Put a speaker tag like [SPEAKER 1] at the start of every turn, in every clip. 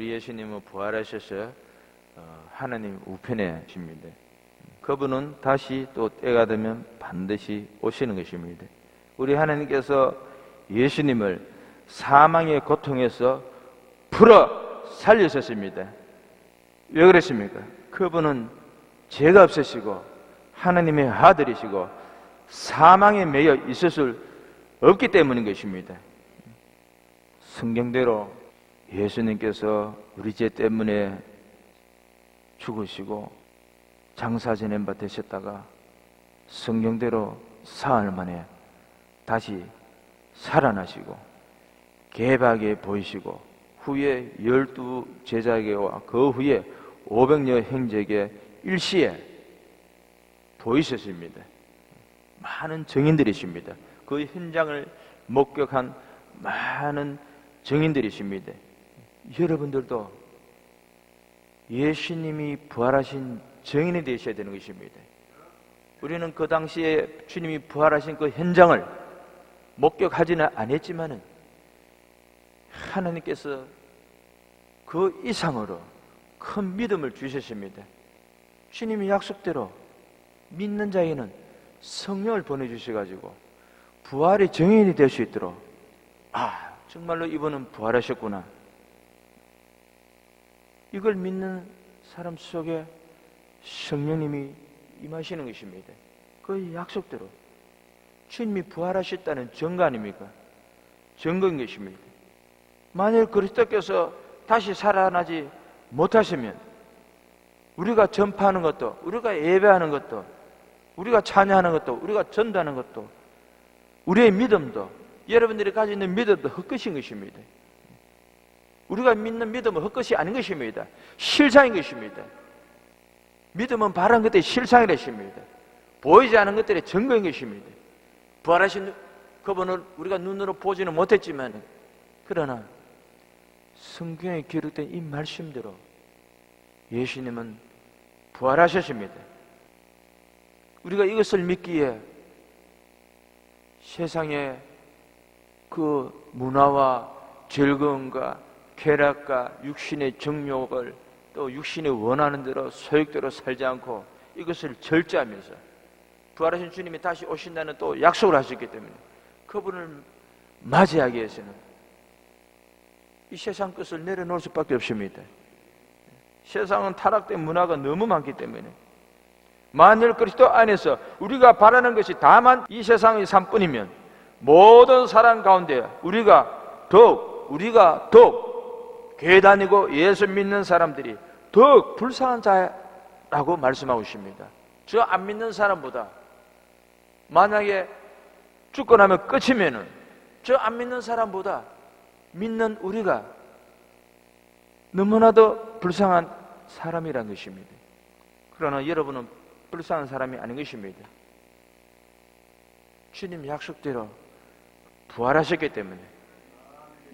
[SPEAKER 1] 우리 예수님은 부활하셔서 하나님 우편에 계십니다. 그분은 다시 또 때가 되면 반드시 오시는 것입니다. 우리 하나님께서 예수님을 사망의 고통에서 풀어 살리셨습니다. 왜 그랬습니까? 그분은 죄가 없으시고 하나님의 아들이시고 사망에 매여 있을 수 없기 때문인 것입니다. 성경대로 예수님께서 우리 죄 때문에 죽으시고 장사 지낸 바 되셨다가 성경대로 사흘 만에 다시 살아나시고 개박에 보이시고 후에 12 제자에게와 그 후에 500여 형제에게 일시에 보이셨습니다. 많은 증인들이십니다. 그 현장을 목격한 많은 증인들이십니다. 여러분들도 예수님이 부활하신 증인이 되셔야 되는 것입니다. 우리는 그 당시에 주님이 부활하신 그 현장을 목격하지는 않았지만은 하나님께서 그 이상으로 큰 믿음을 주셨습니다. 주님이 약속대로 믿는 자에게는 성령을 보내주셔가지고 부활의 증인이 될 수 있도록, 정말로 이분은 부활하셨구나, 이걸 믿는 사람 속에 성령님이 임하시는 것입니다. 그 약속대로 주님이 부활하셨다는 증거 아닙니까? 증거인 것입니다. 만일 그리스도께서 다시 살아나지 못하시면 우리가 전파하는 것도, 우리가 예배하는 것도, 우리가 찬양하는 것도, 우리가 전도하는 것도, 우리의 믿음도, 여러분들이 가지고 있는 믿음도 헛것인 것입니다. 우리가 믿는 믿음은 헛것이 아닌 것입니다. 실상인 것입니다. 믿음은 바른 것들이 실상이 되십니다. 보이지 않은 것들의 증거인 것입니다. 부활하신 그분을 우리가 눈으로 보지는 못했지만, 그러나 성경에 기록된 이 말씀대로 예수님은 부활하셨습니다. 우리가 이것을 믿기에 세상의 그 문화와 즐거움과 쾌락과 육신의 정욕을 또 육신이 원하는 대로 소욕대로 살지 않고 이것을 절제하면서 부활하신 주님이 다시 오신다는 또 약속을 하셨기 때문에 그분을 맞이하기 위해서는 이 세상 것을 내려놓을 수밖에 없습니다. 세상은 타락된 문화가 너무 많기 때문에 만일 그리스도 안에서 우리가 바라는 것이 다만 이 세상의 삶뿐이면 모든 사람 가운데 우리가 더욱 교회 다니고 예수 믿는 사람들이 더욱 불쌍한 자라고 말씀하고 있습니다. 저 안 믿는 사람보다 만약에 죽고 나면 끝이면은 저 안 믿는 사람보다 믿는 우리가 너무나도 불쌍한 사람이라는 것입니다. 그러나 여러분은 불쌍한 사람이 아닌 것입니다. 주님 약속대로 부활하셨기 때문에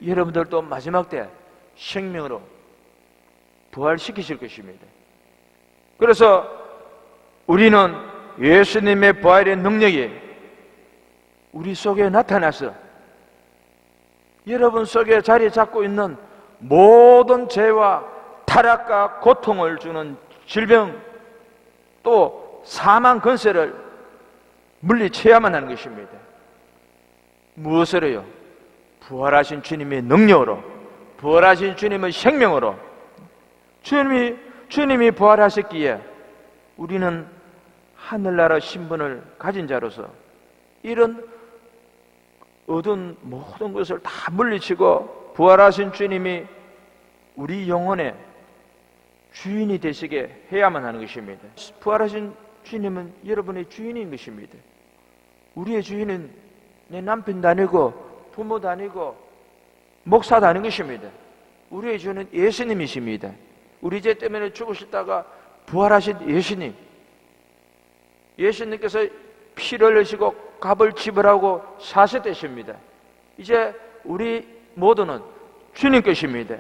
[SPEAKER 1] 여러분들도 마지막 때 생명으로 부활시키실 것입니다. 그래서 우리는 예수님의 부활의 능력이 우리 속에 나타나서 여러분 속에 자리 잡고 있는 모든 죄와 타락과 고통을 주는 질병 또 사망 권세를 물리쳐야만 하는 것입니다. 무엇으로요? 부활하신 주님의 능력으로, 부활하신 주님의 생명으로. 주님이 부활하셨기에 우리는 하늘나라 신분을 가진 자로서 이런 얻은 모든 것을 다 물리치고 부활하신 주님이 우리 영혼의 주인이 되시게 해야만 하는 것입니다. 부활하신 주님은 여러분의 주인인 것입니다. 우리의 주인은 내 남편도 아니고 부모도 아니고 목사도 아닌 것입니다. 우리의 주인은 예수님이십니다. 우리 죄 때문에 죽으셨다가 부활하신 예수님, 예수님께서 피를 흘리시고 값을 지불하고 사셨되십니다. 이제 우리 모두는 주님 것입니다.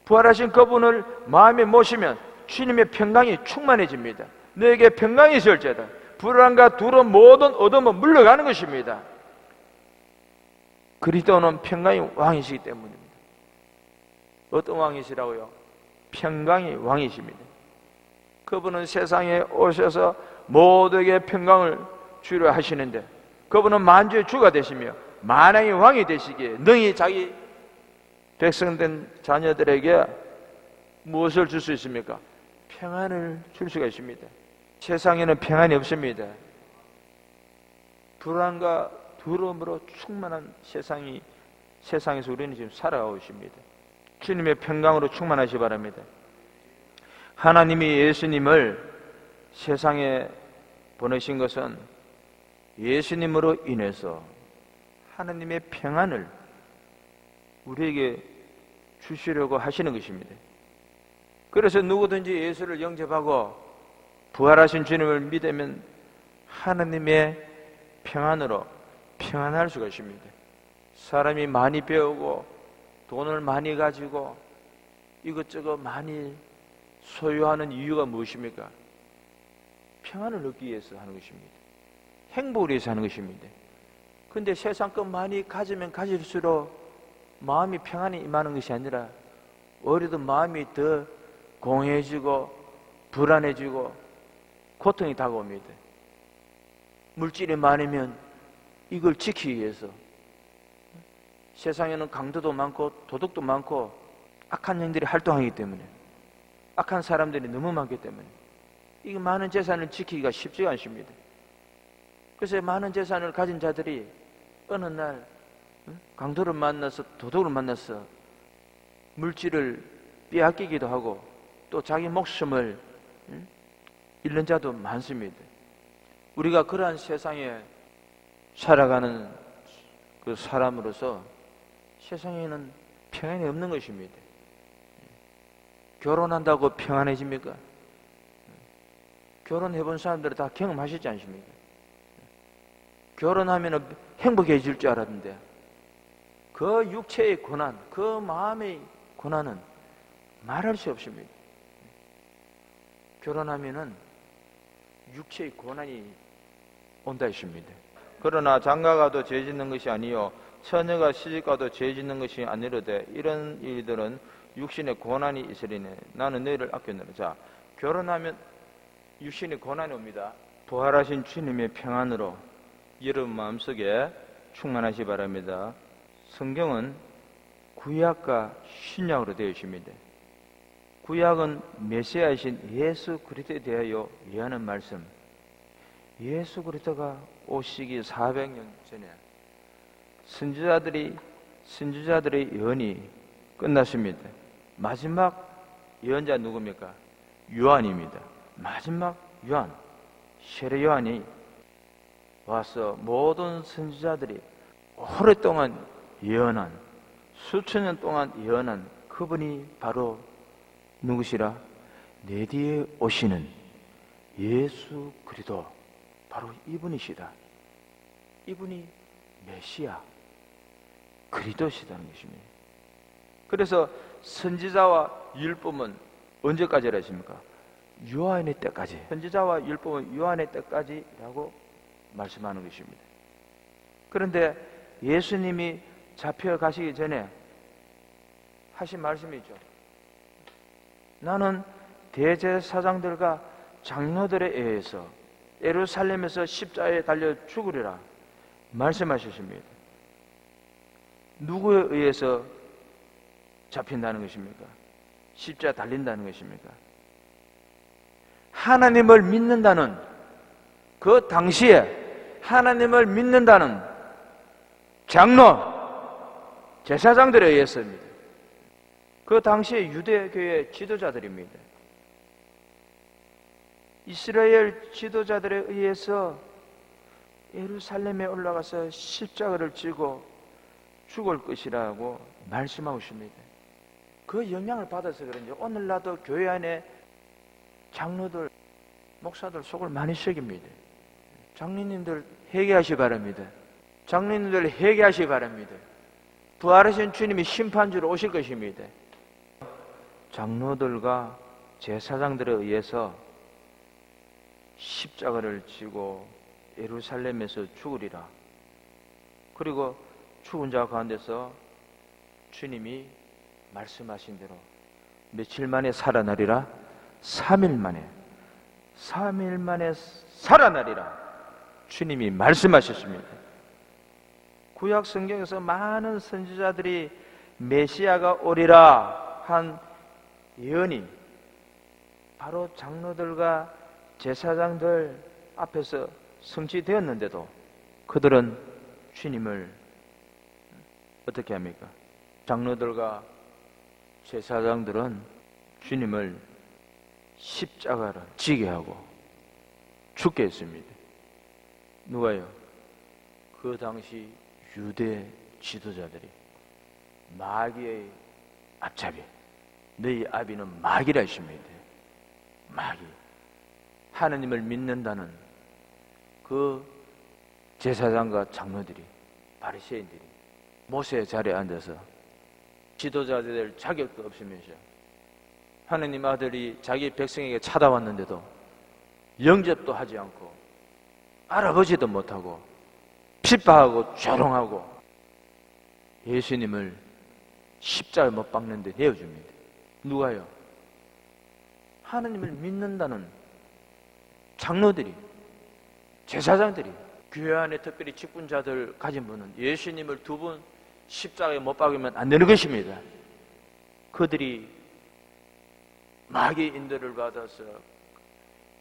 [SPEAKER 1] 부활하신 그분을 마음에 모시면 주님의 평강이 충만해집니다. 너에게 평강이 있을지어다. 불안과 두려움 모든 어둠은 물러가는 것입니다. 그리스도는 평강의 왕이시기 때문입니다. 어떤 왕이시라고요? 평강의 왕이십니다. 그분은 세상에 오셔서 모두에게 평강을 주려 하시는데, 그분은 만주의 주가 되시며 만왕의 왕이 되시기에 능히 자기 백성된 자녀들에게 무엇을 줄 수 있습니까? 평안을 줄 수가 있습니다. 세상에는 평안이 없습니다. 불안과 두려움으로 충만한 세상에서 우리는 지금 살아가고 있습니다. 주님의 평강으로 충만하시기 바랍니다. 하나님이 예수님을 세상에 보내신 것은 예수님으로 인해서 하나님의 평안을 우리에게 주시려고 하시는 것입니다. 그래서 누구든지 예수를 영접하고 부활하신 주님을 믿으면 하나님의 평안으로 평안할 수가 있습니다. 사람이 많이 배우고 돈을 많이 가지고 이것저것 많이 소유하는 이유가 무엇입니까? 평안을 얻기 위해서 하는 것입니다. 행복을 위해서 하는 것입니다. 근데 세상 것 많이 가지면 가질수록 마음이 평안이 임하는 것이 아니라 오히려 마음이 더 공해지고 불안해지고 고통이 다가옵니다. 물질이 많으면 이걸 지키기 위해서 세상에는 강도도 많고 도둑도 많고 악한 영들이 활동하기 때문에, 악한 사람들이 너무 많기 때문에 이 많은 재산을 지키기가 쉽지가 않습니다. 그래서 많은 재산을 가진 자들이 어느 날 강도를 만나서 도둑을 만나서 물질을 빼앗기기도 하고 또 자기 목숨을 잃는 자도 많습니다. 우리가 그러한 세상에 살아가는 그 사람으로서 세상에는 평안이 없는 것입니다. 결혼한다고 평안해집니까? 결혼해본 사람들은 다 경험하시지 않습니까? 결혼하면 행복해질 줄 알았는데 그 육체의 고난, 그 마음의 고난은 말할 수 없습니다. 결혼하면은 육체의 고난이 온다 했습니다. 그러나 장가가도 죄 짓는 것이 아니요 처녀가 시집가도 죄 짓는 것이 아니로되 이런 일들은 육신의 고난이 있으리니 나는 너희를 아꼈노라. 자, 결혼하면 육신의 고난이 옵니다. 부활하신 주님의 평안으로 여러분 마음속에 충만하시 바랍니다. 성경은 구약과 신약으로 되어 있습니다. 구약은 메시아이신 예수 그리스도에 대하여 예하는 말씀. 예수 그리스도가 오시기 400년 전에 선지자들의 예언이 끝났습니다. 마지막 예언자 누굽니까? 요한입니다. 마지막 요한, 세례 요한이 와서 모든 선지자들이 오랫동안 예언한, 수천 년 동안 예언한 그분이 바로 누구시라? 내 뒤에 오시는 예수 그리스도, 바로 이분이시다. 이분이 메시아 그리스도시다는 것입니다. 그래서 선지자와 율법은 언제까지라 했습니까? 요한의 때까지. 선지자와 율법은 요한의 때까지라고 말씀하는 것입니다. 그런데 예수님이 잡혀가시기 전에 하신 말씀이 있죠. 나는 대제사장들과 장로들에 의해서 예루살렘에서 십자가에 달려 죽으리라 말씀하셨습니다. 누구에 의해서 잡힌다는 것입니까? 십자가에 달린다는 것입니까? 하나님을 믿는다는, 그 당시에 하나님을 믿는다는 장로, 제사장들에 의해서입니다. 그 당시에 유대교의 지도자들입니다. 이스라엘 지도자들에 의해서 예루살렘에 올라가서 십자가를 지고 죽을 것이라고 말씀하고 있습니다. 그 영향을 받아서 그런지 오늘날도 교회 안에 장로들, 목사들 속을 많이 썩입니다. 장로님들 회개하시 바랍니다. 장로님들 회개하시 바랍니다. 부활하신 주님이 심판주로 오실 것입니다. 장로들과 제사장들에 의해서 십자가를 지고 예루살렘에서 죽으리라. 그리고 죽은 자 가운데서 주님이 말씀하신 대로 며칠 만에 살아나리라? 3일 만에 살아나리라 주님이 말씀하셨습니다. 구약 성경에서 많은 선지자들이 메시아가 오리라 한 예언이 바로 장로들과 제사장들 앞에서 성취되었는데도 그들은 주님을 어떻게 합니까? 장로들과 제사장들은 주님을 십자가를 지게 하고 죽게 했습니다. 누가요? 그 당시 유대 지도자들이 마귀의 앞잡이, 너희 아비는 마귀라 했습니다. 마귀. 하느님을 믿는다는 그 제사장과 장로들이, 바리새인들이 모세의 자리에 앉아서 지도자가 될 자격도 없으면서 하느님 아들이 자기 백성에게 찾아왔는데도 영접도 하지 않고 알아보지도 못하고 핍박하고 조롱하고 예수님을 십자가에 못 박는데 내어줍니다. 누가요? 하느님을 믿는다는 장로들이, 제사장들이, 교회 안에 특별히 직분자들 가진 분은 예수님을 2번 십자가에 못 박으면 안 되는 것입니다. 그들이 마귀 인도를 받아서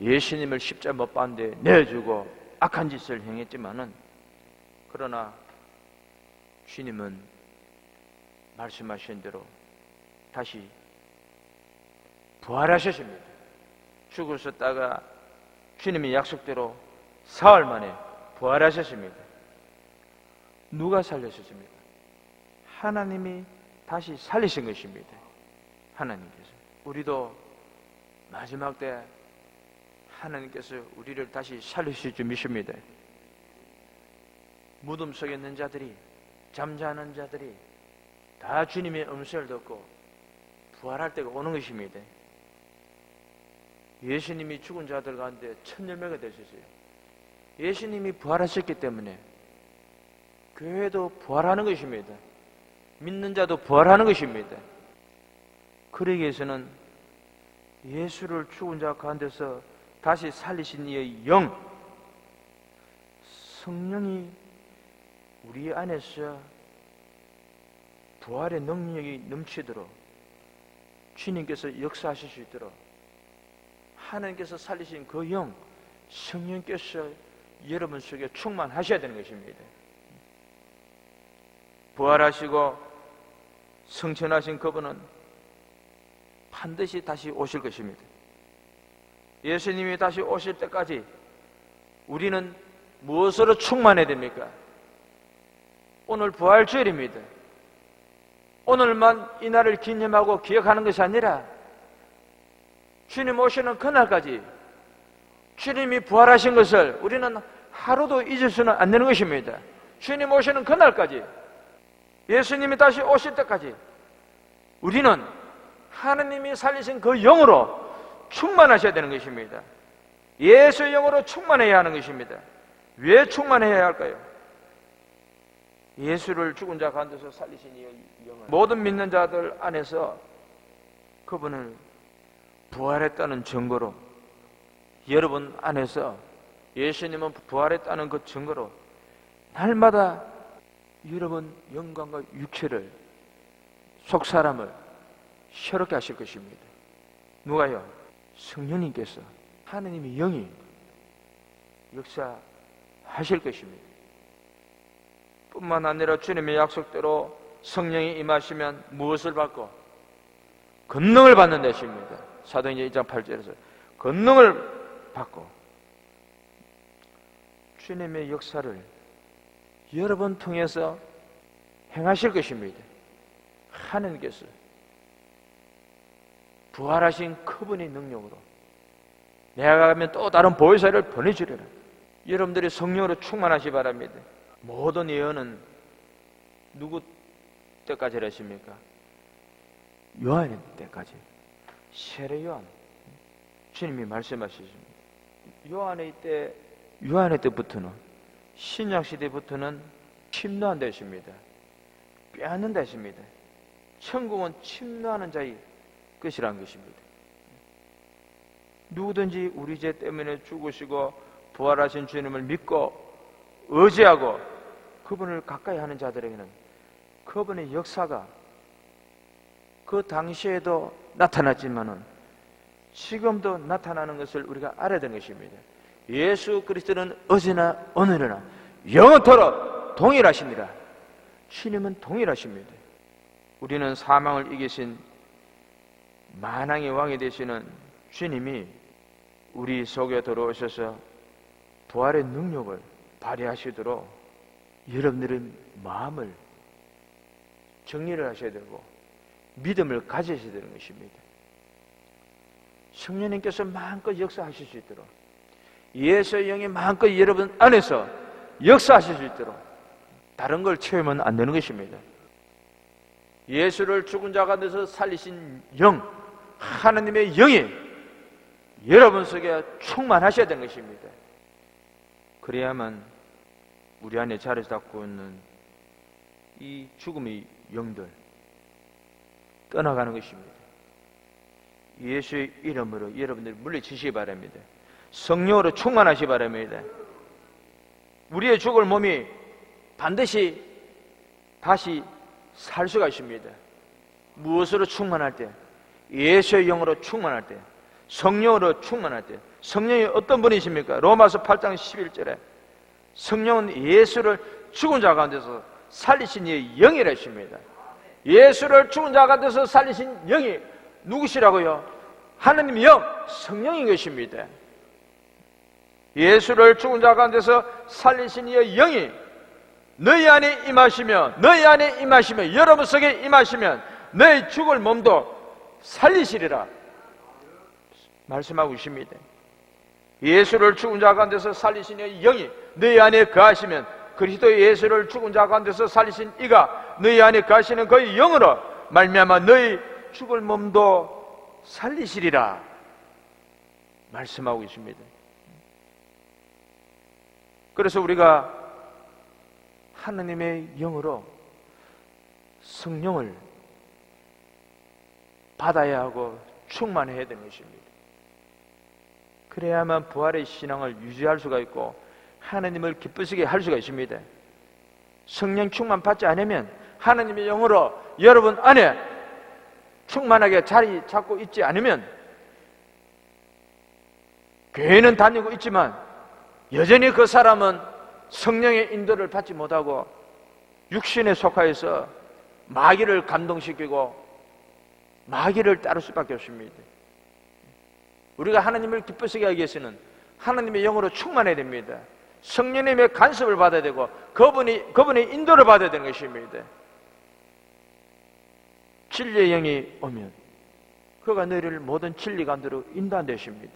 [SPEAKER 1] 예수님을 십자가에 못 박는데 내어주고 악한 짓을 행했지만은, 그러나 주님은 말씀하신 대로 다시 부활하셨습니다. 죽으셨다가 주님이 약속대로 사흘 만에 부활하셨습니다. 누가 살리셨습니까? 하나님이 다시 살리신 것입니다. 하나님께서. 우리도 마지막 때 하나님께서 우리를 다시 살리실 줄 믿습니다. 무덤 속에 있는 자들이, 잠자는 자들이 다 주님의 음성을 듣고 부활할 때가 오는 것입니다. 예수님이 죽은 자들 가운데 1000열매가 되셨어요. 예수님이 부활하셨기 때문에 교회도 부활하는 것입니다. 믿는 자도 부활하는 것입니다. 그러기 위해서는 예수를 죽은 자 가운데서 다시 살리신 이의 영, 성령이 우리 안에서 부활의 능력이 넘치도록 주님께서 역사하실 수 있도록 하나님께서 살리신 그 영, 성령께서 여러분 속에 충만하셔야 되는 것입니다. 부활하시고 성천하신 그분은 반드시 다시 오실 것입니다. 예수님이 다시 오실 때까지 우리는 무엇으로 충만해야 됩니까? 오늘 부활주일입니다. 오늘만 이 날을 기념하고 기억하는 것이 아니라 주님 오시는 그날까지 주님이 부활하신 것을 우리는 하루도 잊을 수는 안 되는 것입니다. 주님 오시는 그날까지, 예수님이 다시 오실 때까지 우리는 하느님이 살리신 그 영으로 충만하셔야 되는 것입니다. 예수의 영으로 충만해야 하는 것입니다. 왜 충만해야 할까요? 예수를 죽은 자 가운데서 살리신 이 영을 모든 믿는 자들 안에서 그분을 부활했다는 증거로, 여러분 안에서 예수님은 부활했다는 그 증거로 날마다 여러분 영광과 육체를, 속사람을 새롭게 하실 것입니다. 누가요? 성령님께서, 하느님의 영이 역사하실 것입니다. 뿐만 아니라 주님의 약속대로 성령이 임하시면 무엇을 받고? 권능을 받는 것입니다. 사도행전 1장 8절에서 권능을 받고 주님의 역사를 여러분 통해서 행하실 것입니다. 하나님께서 부활하신 그분의 능력으로 내가 가면 또 다른 보혜사를 보내주리라. 여러분들이 성령으로 충만하시 바랍니다. 모든 예언은 누구 때까지 하십니까? 요한의 때까지. 세례 요한, 주님이 말씀하시십니다. 요한의 때부터는, 신약 시대부터는 침노한다 했습니다. 빼앗는다 했습니다. 천국은 침노하는 자의 것이라는 것입니다. 누구든지 우리 죄 때문에 죽으시고 부활하신 주님을 믿고 의지하고 그분을 가까이 하는 자들에게는 그분의 역사가 그 당시에도 나타났지만은 지금도 나타나는 것을 우리가 알아야 되는 것입니다. 예수 그리스도는 어제나 오늘이나 영원토록 동일하십니다. 주님은 동일하십니다. 우리는 사망을 이기신 만왕의 왕이 되시는 주님이 우리 속에 들어오셔서 부활의 능력을 발휘하시도록 여러분들의 마음을 정리를 하셔야 되고 믿음을 가지셔야 되는 것입니다. 성령님께서 마음껏 역사하실 수 있도록 예수의 영이 마음껏 여러분 안에서 역사하실 수 있도록 다른 걸 채우면 안 되는 것입니다. 예수를 죽은 자 가운데서 살리신 영, 하나님의 영이 여러분 속에 충만하셔야 되는 것입니다. 그래야만 우리 안에 자리 잡고 있는 이 죽음의 영들 떠나가는 것입니다. 예수의 이름으로 여러분들이 물리치시기 바랍니다. 성령으로 충만하시기 바랍니다. 우리의 죽을 몸이 반드시 다시 살 수가 있습니다. 무엇으로 충만할 때? 예수의 영으로 충만할 때, 성령으로 충만할 때. 성령이 어떤 분이십니까? 로마서 8장 11절에 성령은 예수를 죽은 자 가운데서 살리신 이의 영이라 했습니다. 예수를 죽은 자 가운데서 살리신 영이 누구시라고요? 하나님의 영, 성령인 것입니다. 예수를 죽은 자 가운데서 살리신 이의 영이 너희 안에 임하시며 여러분 속에 임하시면 너희 죽을 몸도 살리시리라 말씀하고 있습니다. 예수를 죽은 자 가운데서 살리신 이의 영이 너희 안에 거하시면 그리스도 예수를 죽은 자 가운데서 살리신 이가 너희 안에 거하시는 그 영으로 말미암아 너희 죽을 몸도 살리시리라 말씀하고 있습니다. 그래서 우리가 하나님의 영으로 성령을 받아야 하고 충만해야 되는 것입니다. 그래야만 부활의 신앙을 유지할 수가 있고 하나님을 기쁘시게 할 수가 있습니다. 성령 충만 받지 않으면 하나님의 영으로 여러분 안에 충만하게 자리 잡고 있지 않으면 교회는 다니고 있지만 여전히 그 사람은 성령의 인도를 받지 못하고 육신에 속하여서 마귀를 감동시키고 마귀를 따를 수밖에 없습니다. 우리가 하나님을 기쁘시게 하기 위해서는 하나님의 영으로 충만해야 됩니다. 성령님의 간섭을 받아야 되고 그분의 인도를 받아야 되는 것입니다. 진리의 영이 오면 그가 너희를 모든 진리 가운데로 인도한다십니다.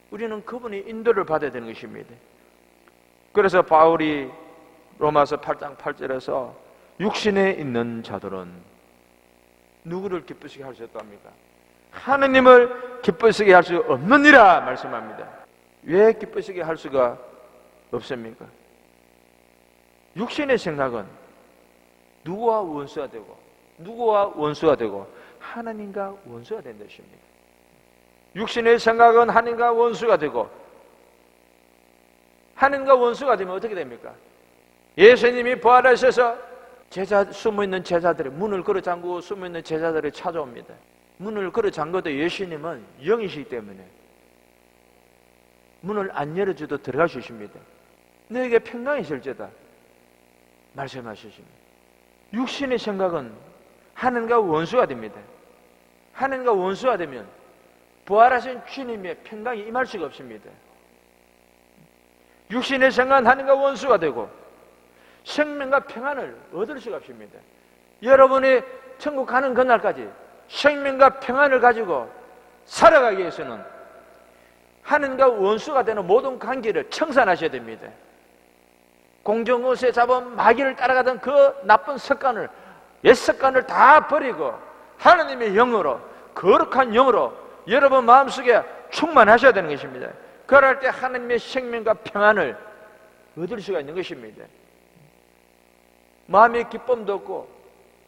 [SPEAKER 1] 우리는 그분의 인도를 받아야 되는 것입니다. 그래서 바울이 로마서 8장 8절에서 육신에 있는 자들은 누구를 기쁘시게 할 수 없답니까? 하느님을 기쁘시게 할 수 없느니라 말씀합니다. 왜 기쁘시게 할 수가 없습니까? 육신의 생각은 누구와 원수가 되고 하나님과 원수가 된다 것입니다. 육신의 생각은 하나님과 원수가 되고 하나님과 원수가 되면 어떻게 됩니까? 예수님이 부활하셔서 숨어있는 제자들의 문을 걸어 잠그고 숨어있는 제자들을 찾아옵니다. 문을 걸어 잠궈도 예수님은 영이시기 때문에 문을 안 열어줘도 들어갈 수 있습니다. 너에게 평강이 있을지다 말씀하셨습니다. 육신의 생각은 하나님과 원수가 됩니다. 하나님과 원수가 되면 부활하신 주님의 평강이 임할 수가 없습니다. 육신의 생각은 하나님과 원수가 되고 생명과 평안을 얻을 수가 없습니다. 여러분이 천국 가는 그날까지 생명과 평안을 가지고 살아가기 위해서는 하나님과 원수가 되는 모든 관계를 청산하셔야 됩니다. 공정것에 잡은 마귀를 따라가던 그 나쁜 습관을 옛 습관을 다 버리고 하나님의 영으로 거룩한 영으로 여러분 마음속에 충만하셔야 되는 것입니다. 그럴 때 하나님의 생명과 평안을 얻을 수가 있는 것입니다. 마음의 기쁨도 없고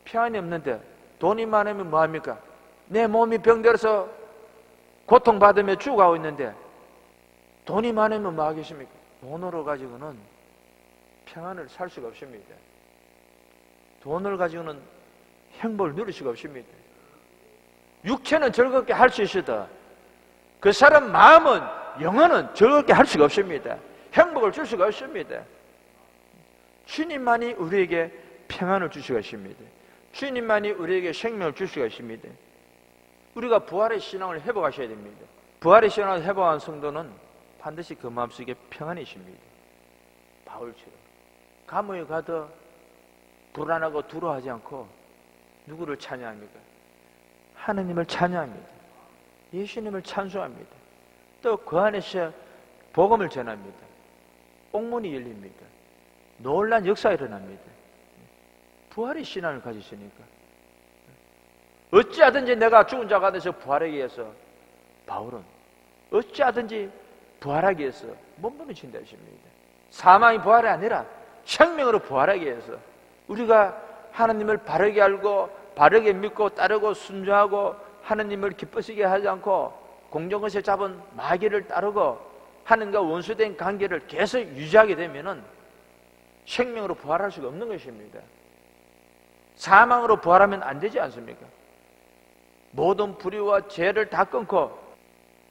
[SPEAKER 1] 평안이 없는데 돈이 많으면 뭐합니까? 내 몸이 병들어서 고통받으며 죽어가고 있는데 돈이 많으면 뭐 하겠습니까? 돈으로 가지고는 평안을 살 수가 없습니다. 돈을 가지고는 행복을 누릴 수가 없습니다. 육체는 즐겁게 할 수 있어도 그 사람 마음은, 영혼은 즐겁게 할 수가 없습니다. 행복을 줄 수가 없습니다. 주님만이 우리에게 평안을 줄 수가 있습니다. 주님만이 우리에게 생명을 줄 수가 있습니다. 우리가 부활의 신앙을 회복하셔야 됩니다. 부활의 신앙을 회복한 성도는 반드시 그 마음속에 평안이 있습니다. 바울처럼 감옥에 가도 불안하고 두려워하지 않고 누구를 찬양합니까? 하느님을 찬양합니다. 예수님을 찬송합니다. 또 그 안에서 복음을 전합니다. 옥문이 열립니다. 놀란 역사가 일어납니다. 부활의 신앙을 가지시니까 어찌하든지 내가 죽은 자가 돼서 부활하기 위해서, 바울은 어찌하든지 부활하기 위해서 몸부림친다 했습니다. 사망이 부활이 아니라 생명으로 부활하기 위해서 우리가 하나님을 바르게 알고 바르게 믿고 따르고 순종하고 하나님을 기쁘시게 하지 않고 공정것에 잡은 마귀를 따르고 하나님과 원수된 관계를 계속 유지하게 되면은 생명으로 부활할 수가 없는 것입니다. 사망으로 부활하면 안 되지 않습니까? 모든 불의와 죄를 다 끊고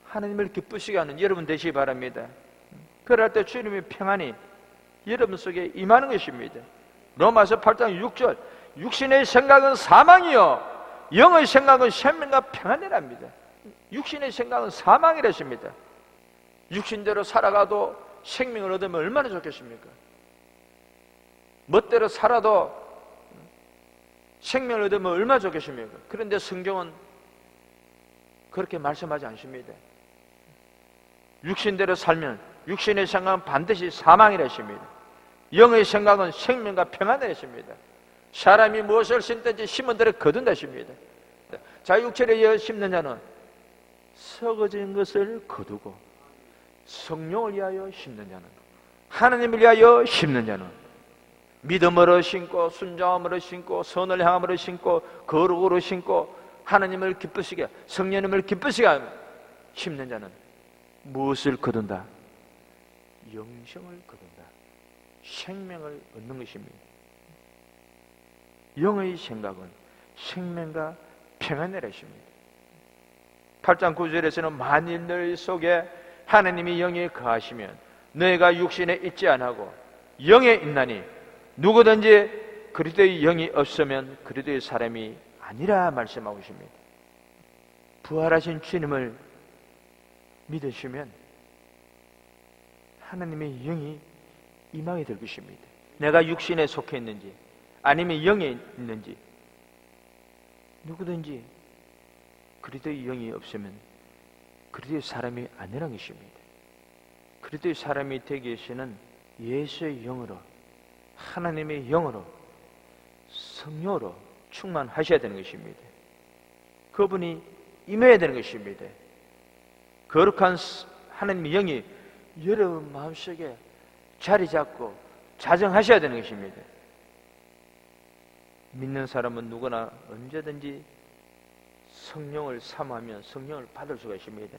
[SPEAKER 1] 하나님을 기쁘시게 하는 여러분 되시기 바랍니다. 그럴 때 주님의 평안이 여러분 속에 임하는 것입니다. 로마서 8장 6절, 육신의 생각은 사망이요 영의 생각은 생명과 평안이랍니다. 육신의 생각은 사망이라십니다. 육신대로 살아가도 생명을 얻으면 얼마나 좋겠습니까? 멋대로 살아도 생명을 얻으면 얼마나 좋겠습니까? 그런데 성경은 그렇게 말씀하지 않습니다. 육신대로 살면 육신의 생각은 반드시 사망이라 했습니다. 영의 생각은 생명과 평안이라 했습니다. 사람이 무엇을 심든지 심은 대로 거둔다 했습니다. 자육체를 위하여 심는 자는 썩어진 것을 거두고 성령을 위하여 심는 자는, 하나님을 위하여 심는 자는 믿음으로 심고 순종함으로 심고 선을 향함으로 심고 거룩으로 심고 하나님을 기쁘시게, 성령님을 기쁘시게 하며 심는 자는 무엇을 거둔다? 영생을 거둔다. 생명을 얻는 것입니다. 영의 생각은 생명과 평안이라 했습니다. 8장 9절에서는 만일 너희 속에 하나님이 영에 거하시면 너희가 육신에 있지 아니하고 영에 있나니 누구든지 그리스도의 영이 없으면 그리스도의 사람이 아니라 말씀하고 있습니다. 부활하신 주님을 믿으시면 하나님의 영이 임하게 될 것입니다. 내가 육신에 속해 있는지 아니면 영에 있는지 누구든지 그리스도의 영이 없으면 그리스도의 사람이 아니라는 것입니다. 그리스도의 사람이 되기 위해서는 예수의 영으로, 하나님의 영으로, 성령으로 충만하셔야 되는 것입니다. 그분이 임해야 되는 것입니다. 거룩한 하나님의 영이 여러분 마음속에 자리 잡고 자정하셔야 되는 것입니다. 믿는 사람은 누구나 언제든지 성령을 사모하면 성령을 받을 수가 있습니다.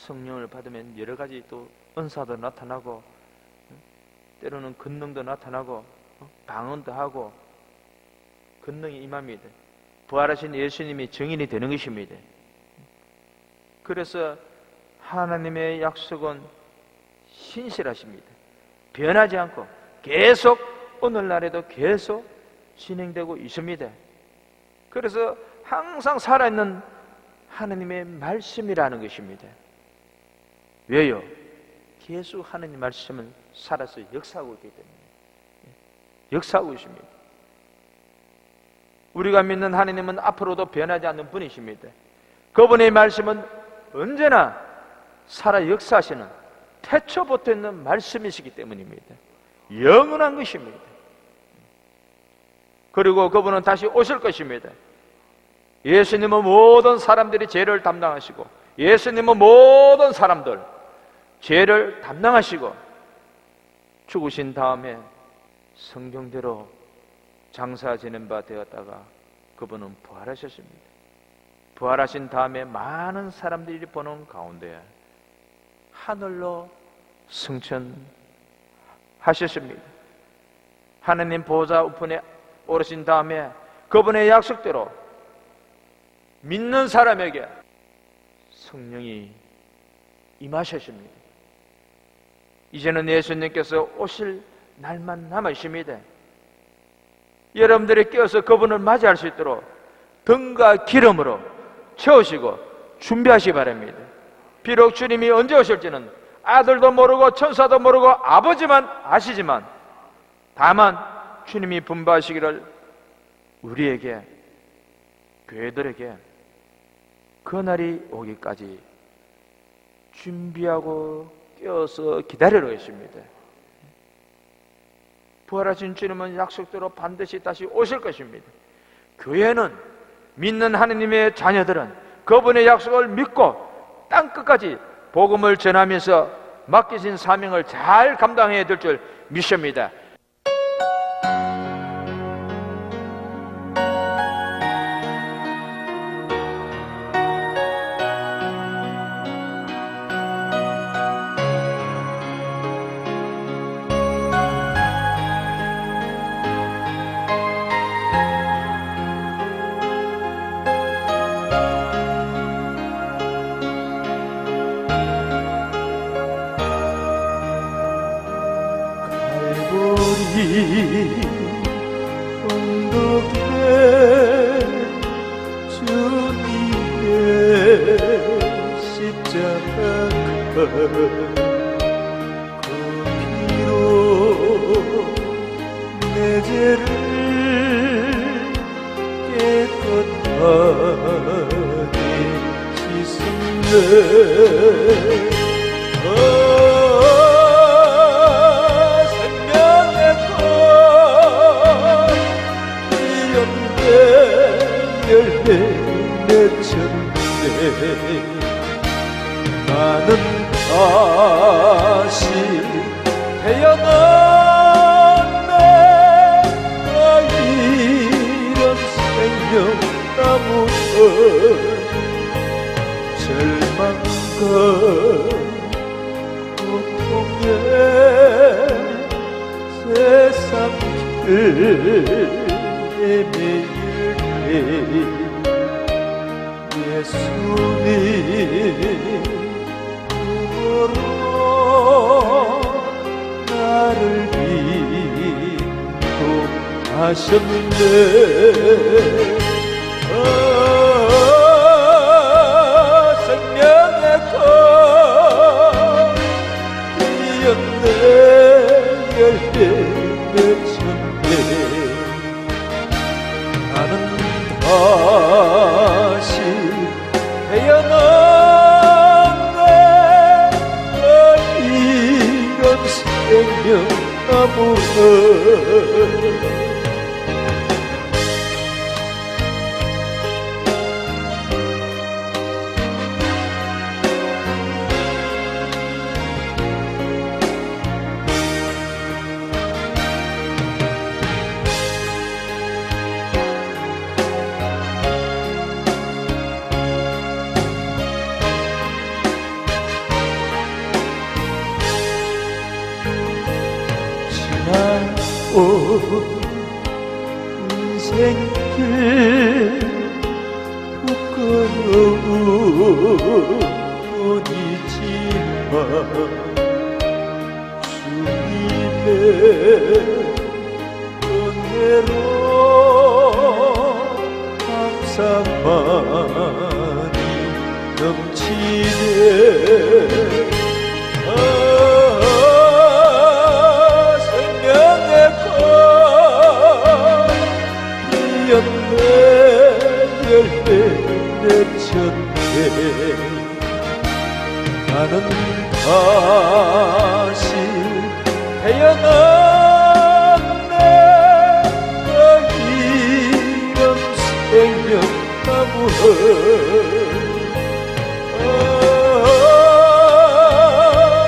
[SPEAKER 1] 성령을 받으면 여러 가지 또 은사도 나타나고 때로는 권능도 나타나고 방언도 하고 권능이 임합니다. 부활하신 예수님이 증인이 되는 것입니다. 그래서 하나님의 약속은 신실하십니다. 변하지 않고 계속 오늘날에도 계속 진행되고 있습니다. 그래서 항상 살아있는 하나님의 말씀이라는 것입니다. 왜요? 계속 하나님 말씀은 살아서 역사하고 있기 때문에 역사하고 있습니다. 우리가 믿는 하나님은 앞으로도 변하지 않는 분이십니다. 그분의 말씀은 언제나 살아 역사하시는 태초부터 있는 말씀이시기 때문입니다. 영원한 것입니다. 그리고 그분은 다시 오실 것입니다. 예수님은 모든 사람들이 죄를 담당하시고 예수님은 모든 사람들 죄를 담당하시고 죽으신 다음에 성경대로 장사 지낸 바 되었다가 그분은 부활하셨습니다. 부활하신 다음에 많은 사람들이 보는 가운데 하늘로 승천하셨습니다. 하느님 보좌 우편에 오르신 다음에 그분의 약속대로 믿는 사람에게 성령이 임하셨습니다. 이제는 예수님께서 오실 날만 남아 있습니다. 여러분들이 깨어서 그분을 맞이할 수 있도록 등과 기름으로 채우시고 준비하시기 바랍니다. 비록 주님이 언제 오실지는 아들도 모르고 천사도 모르고 아버지만 아시지만, 다만 주님이 분부하시기를 우리에게, 교회들에게 그날이 오기까지 준비하고 깨어서 기다리러 계십니다. 부활하신 주님은 약속대로 반드시 다시 오실 것입니다. 교회는, 믿는 하느님의 자녀들은 그분의 약속을 믿고 땅끝까지 복음을 전하면서 맡기신 사명을 잘 감당해야 될 줄 믿습니다.
[SPEAKER 2] 언덕에 주님의 십자가 그 피로 내 죄를 깨끗하게 씻으네. 나는 다시 태어났네. 이런 생명나무는 절망과 고통에 세상 길에 매일 예수님 그거로 나를 인도하셨네. 생명의 꽃 피었네. 열매 맺혔네. 나는 다시 태어났네. 이런 생명나무는 인생길 부끄러운 뿐이지만 주님의 은혜로 감사만이 넘치네. 열매 맺혔네. 나는 다시 태어났네. 이런 생명나무는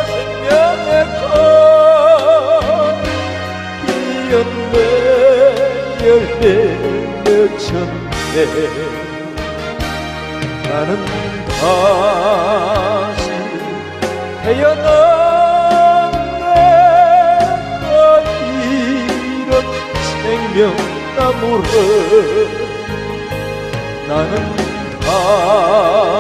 [SPEAKER 2] 생명의 꽃 피었네. 열매 맺혔네. 나는 다시 태어난 내가 이런 생명나무를 나는 다시